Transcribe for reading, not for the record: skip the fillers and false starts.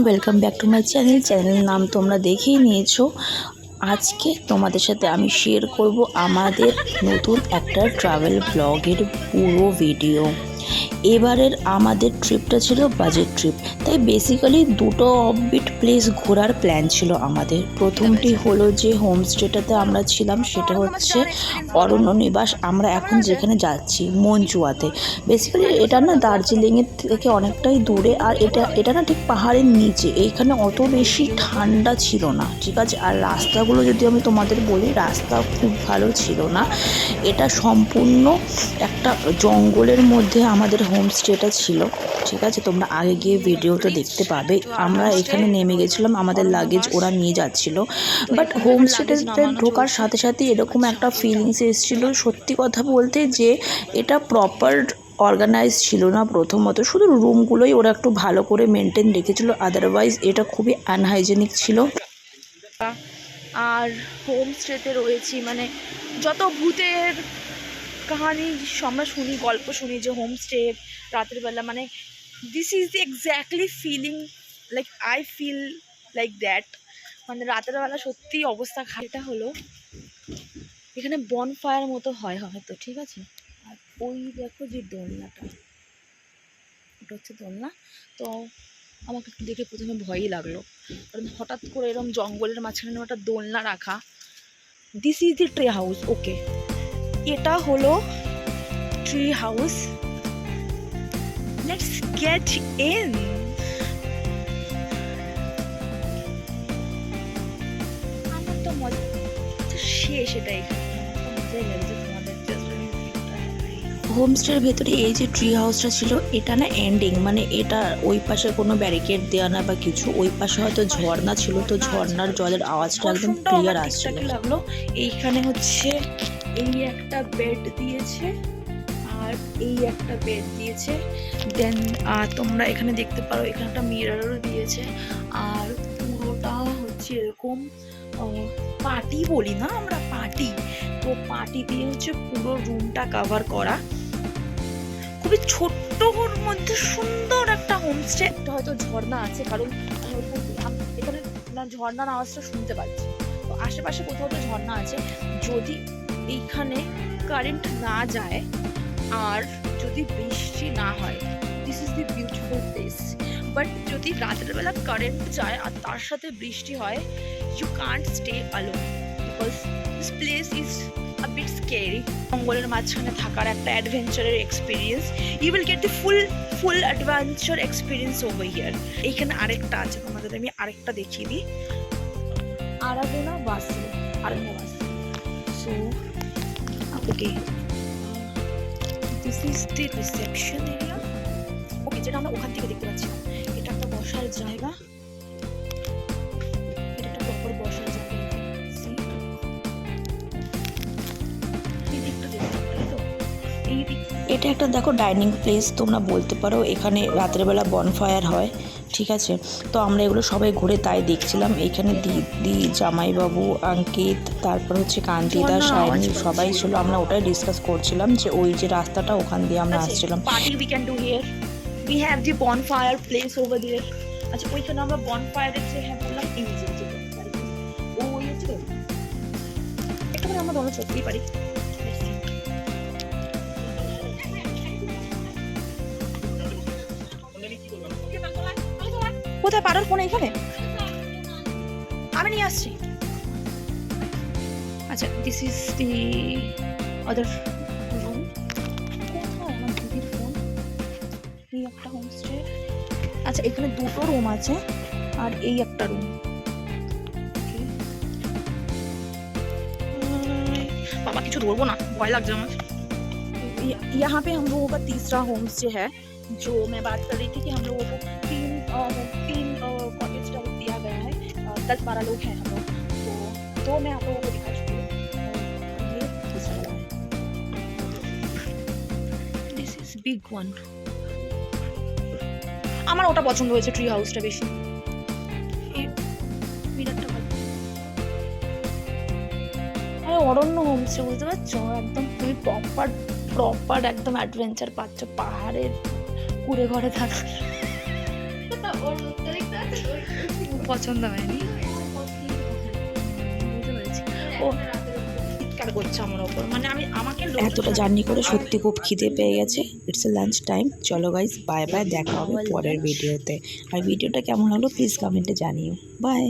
Welcome back to my চ্যানেলের নাম তোমরা দেখেই নিয়েছো। আজকে তোমাদের সাথে আমি শেয়ার করব আমাদের নতুন একটা ট্রাভেল ব্লগের পুরো ভিডিও। এবারের আমাদের ট্রিপটা ছিল বাজেট ট্রিপ, তাই বেসিক্যালি দুটো অফবিট প্লেস ঘোরার প্ল্যান ছিল আমাদের। প্রথমটি হলো যে হোমস্টেটাতে আমরা ছিলাম, সেটা হচ্ছে অরণ্য নিবাস। আমরা এখন যেখানে যাচ্ছি মঞ্চুয়াতে। বেসিক্যালি এটা না দার্জিলিংয়ের থেকে অনেকটাই দূরে, আর এটা না ঠিক পাহাড়ের নিচে। এইখানে অত বেশি ঠান্ডা ছিল না, ঠিক আছে। আর রাস্তাগুলো যদি আমি তোমাদের বলি, রাস্তা খুব ভালো ছিল না। এটা সম্পূর্ণ একটা জঙ্গলের মধ্যে আমাদের হোমস্টেটা ছিল, ঠিক আছে। তোমরা আগে গিয়ে ভিডিওটা দেখতে পাবে। আমরা এখানে নেমে গেছিলাম, আমাদের লাগেজ ওরা নিয়ে যাচ্ছিল। বাট হোমস্টেতে ঢোকার সাথে সাথে এরকম একটা ফিলিংস এসেছিলো, সত্যি কথা বলতে, যে এটা প্রপার অর্গানাইজ ছিল না। প্রথমত শুধু রুমগুলোই ওরা একটু ভালো করে মেনটেন রেখেছিল, আদারওয়াইজ এটা খুবই আনহাইজেনিক ছিল। আর হোমস্টেতে রয়েছি, মানে যত ভূতের কাহানি আমরা শুনি, গল্প শুনি যে হোমস্টে রাতের বেলা, মানে this is the exactly feeling, like I feel like that. মানে রাতের বেলা সত্যি অবস্থা খারাপ। এটা হলো এখানে বনফায়ার মতো হয় হয়তো, ঠিক আছে। আর ওই দেখো যে দোলনাটা, ওটা হচ্ছে দোলনা। তো আমাকে একটু দেখে প্রথমে ভয়ই লাগলো, কারণ হঠাৎ করে এরকম জঙ্গলের মাঝখানে একটা দোলনা রাখা। This is the tree house, okay. এটা হলো tree house, let's get in. আমার তো মজা শেষ, এটাই মজাই লাগছে তোমাদের। হোমস্টের ভেতরে এই যে ট্রি হাউসটা ছিল, এটা না এন্ডিং, মানে এটা ওই পাশে কোনো ব্যারিকেড দেওয়া না বা কিছু। ওই পাশে হয়তো ঝর্ণা ছিল, তো ঝর্ণার জলের আওয়াজটা একদম ক্লিয়ার আসছিল। লাগলো এইখানে হচ্ছে এই একটা বেড দিয়েছে, আর এই একটা বেড দিয়েছে। দেন তোমরা এখানে দেখতে পারো, এখানে একটা মিররও দিয়েছে। আর পুরোটা হচ্ছে এরকম পাটি বলি না আমরা, পাটি, তো পাটি দিয়ে হচ্ছে পুরো রুমটা কভার করা। খুবই ছোট্টর মধ্যে সুন্দর একটা হোমস্টে। হয়তো ঝর্ণা আছে, কারণ এখানে না ঝর্ণার আওয়াজটা শুনতে পাচ্ছি, তো আশেপাশে কোথাও তো ঝর্ণা আছে। যদি এইখানে কারেন্ট না যায় আর যদি বৃষ্টি না হয়, this is the beautiful place. But যদি রাতের বেলা কারেন্ট যায় আর তার সাথে বৃষ্টি হয়, you can't stay alone, because this place is a bit scary. জঙ্গলের মাঝখানে থাকার একটা অ্যাডভেঞ্চারের experience, you will get the full adventure experience over here. এইখানে আরেকটা আছে, তোমাদের আমি আরেকটা দেখিয়ে দিই। আরাধনা বাসি, so okay, this is the reception area, okay, যেটা আমরা ওখান থেকে দেখতে পাচ্ছি। এটা একটা বসার জায়গা, এটা একটা প্রপার বসার জায়গা। এটা একটা দেখো ডাইনিং প্লেস তোমরা বলতে পারো। এখানে রাতের বেলা বনফায়ার হয়, ঠিক আছে। তো আমরা এগুলো সবাই ঘুরে তাই দেখছিলাম। এখানে দিদি, জামাইবাবু, অঙ্কিত, তারপর হচ্ছে কান্তিদা, শাইনি, সবাই ছিল। আমরা ওটাই ডিসকাস করছিলাম যে ওই যে রাস্তাটা, ওখান দিয়ে আমরা আসছিলাম। Party we can do here, we have the bonfire place over there. আচ্ছা, ওইখানে আমরা বনফায়ারের যে হ্যাঁ বললাম, এই যে ওই হচ্ছে একেবারে আমরা দোনো চলতেই পারি। কোথায় পাড়ার ফোন? এখানে আমি নিয়ে আসছি। আচ্ছা, this is the other room. কোথায় আমার দিদির ফোন? এই একটা হোমস্টে। আচ্ছা, এখানে দুটো রুম আছে, আর এই একটা রুম। बाबा কিছু ধরবো না, ভয় লাগছে আমার। यहाँ पे हम लोगों का तीसरा होम स्टे है, जो मैं बात कर रही थी कि हम लोगों को तीन कॉटेज टाउन दिया गया है। 10-12 लोग हैं हम लोग, तो दो मैं आप लोगों को दिखा चुकी हूँ, ये तीसरा वाला है। This is big one. আমার ওটা পছন্দ হয়েছে, ট্রি হাউসটা বেশি। অরণ্য হোমস্টে, বুঝতে পারছো? একদম তুমি প্রপার একদম অ্যাডভেঞ্চার পাচ্ছ, পাহাড়ের কুড়ে ঘরে থাকা। পছন্দ হয়নি। বুঝতে পেরেছি। ও চিৎকার করছে আমার ওপর, মানে আমাকে এতটা জার্নি করে সত্যি খুব খিদে পেয়ে গেছে। It's a lunch time. চলো গাইস, বাই বাই, দেখা হবে পরের ভিডিওতে। আর ভিডিওটা কেমন হলো প্লিজ কমেন্টে জানিও। বাই।